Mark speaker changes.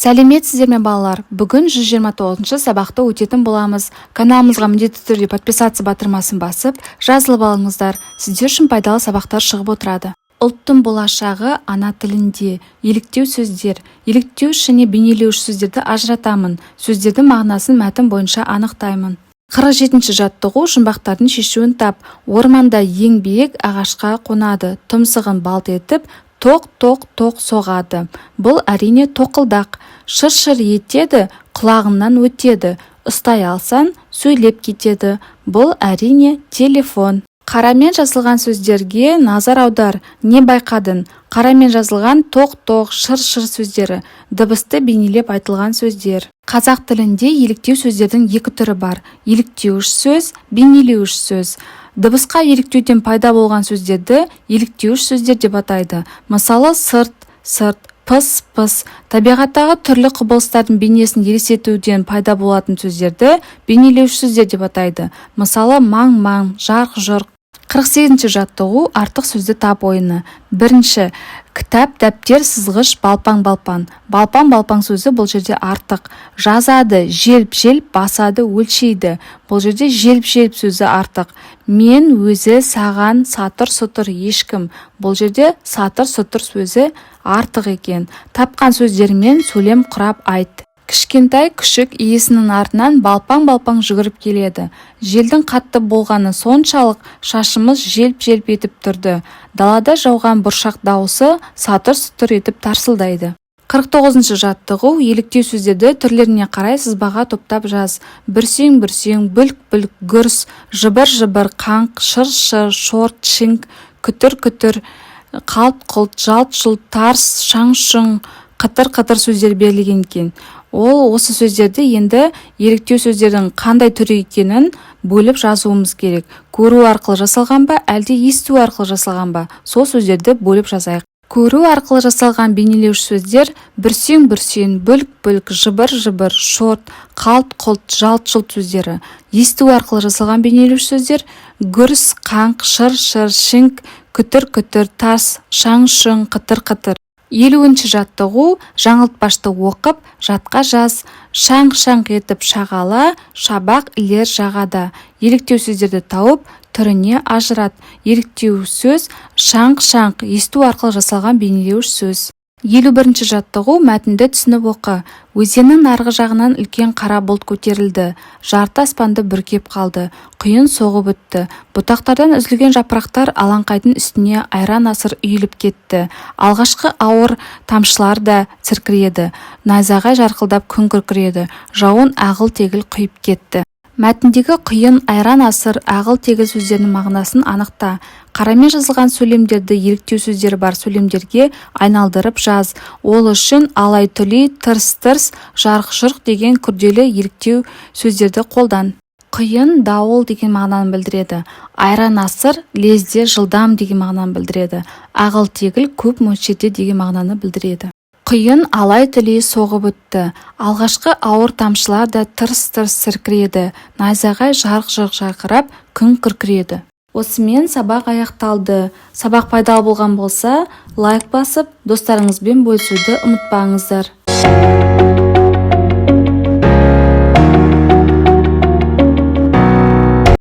Speaker 1: Сәлеметсіздер ме балалар? Бүгін 129-шы сабақты өтетін боламыз. Каналымызға міндетті түрде подписация батырмасын басып, жазылып алыңыздар. Сіздер үшін пайдалы сабақтар шығып отырады. Ұлттың болашағы ана тілінде. Еліктеу сөздер. Еліктеу және бейнелеуіш сөздерді ажыратамын. Сөздердің мағынасын мәтін бойынша анықтаймын. 47-ші жаттығу жұмбақтардың шешуін тап. Орманда ең биік ағашқа қонады. Тұмсығын балт етіп, тоқ соғады. Бұл әрине тоқылдақ. Шыр-шыр етеді, құлағынан өтеді. Ұстай алсаң, сөйлеп кетеді. Бұл әрине телефон. Қарамен жазылған сөздерге назар аудар. Не байқадың? Қарамен жазылған тоқ, шыр-шыр сөздері. Дыбысты бейнелеп айтылған сөздер. Қазақ тілінде еліктеу сөздердің екі түрі бар. Еліктеуіш сөз, бейнелеуіш сөз. Дыбысқа еліктеуден пайда болған сөздерді еліктеуіш сөздер деп атайды. Мысалы сырт, пыс. Табиғаттағы түрлі құбылыстардың бейнесін елестетуден пайда болатын сөздерді бейнелеуіш сөздер деп атайды. Мысалы маң, жарқ. 48-ші жаттығу артық сөзді тап ойыны. Бірінші, кітап, дәптер, сызғыш, балпаң. Балпаң сөзі бұл жерде артық. Жазады, желп, басады, өлшейді. Бұл жерде желп сөзі артық. Мен, өзі, саған, сатыр, ешкім. Бұл жерде сатыр сөзі артық екен. Тапқан сөздермен сөйлем құрап айт. Кішкентай күшік иесінің артынан балпаң жүгіріп келеді. Желдің қатты болғаны соншалық шашымыз желп етіп тұрды. Далада жауған бұршақ дауысы сатыр етіп тарсылдайды. 49-ші жаттығу еліктеу сөздерді түрлеріне қарай сызбаға топтап жаз. Бүрсең, бүлк, гүрс, жыбыр, қаңқ, шыр, шорт, шыңқ, күтір, қалт, жалт, тарс, шаң, қытыр сөздер берілген екен. Ол осы сөздерді енді еліктеу сөздердің қандай түрі екенін бөліп жазуымыз керек. Көру арқылы жасалған ба, әлде есту арқылы жасалған ба? Сол сөздерді бөліп жазайық. Көру арқылы жасалған бейнелеуіш сөздер бүрсең, бүлк, жыбыр, шорт, қалт, жалт сөздері. Есту арқылы жасалған бейнелеуіш сөздер гүрс, қаңқ, шыр, шыңқ, күтір, тарс, шаң, қытыр. 50-ші жаттығу жаңылтпашты оқып, жатқа жаз. Шаң етіп шағала, шабақ илер жағада. Еліктеу сөздерді тауып, түріне ажырат. Еліктеу сөз шаң, есту арқылы жасалған бейнелеуіш сөз. 51-ші жаттығу мәтінді түсініп оқы. Өзеннің арғы жағынан үлкен қара бұлт көтерілді. Жарты аспанды бүркеп қалды. Құйын соғып өтті. Бұтақтардан үзілген жапырақтар алаңқайдың үстіне айран асыр үйіліп кетті. Алғашқы ауыр тамшылар да сіркіреді. Найзағай жарқылдап күн күркіреді. Жауын ағыл-тегіл құйып кетті. Мәтіндегі құйын, айран асыр, ағыл-тегіл сөздерінің мағынасын анықта. Қарамен жазылған сөйлемдерді еліктеу сөздері бар сөйлемдерге айналдырып жаз. Ол үшін алай-түлей, тырс, жарқ деген күрделі еліктеу сөздерді қолдан. Құйын, дауыл деген мағынаны білдіреді. Айран асыр, лезде, жылдам деген мағынаны білдіреді. Ағыл-тегіл, көп мөлшерде деген мағынаны білдіреді. Құйын алай-түлей соғып өтті. Алғашқы ауыр тамшылар да тырс сіркіреді. Найзағай жарқ жарқырап, күн күркіреді. Осымен сабақ аяқталды. Сабақ пайдалы болған болса, лайк басып, достарыңызбен бөлісуді ұмытпаңыздар.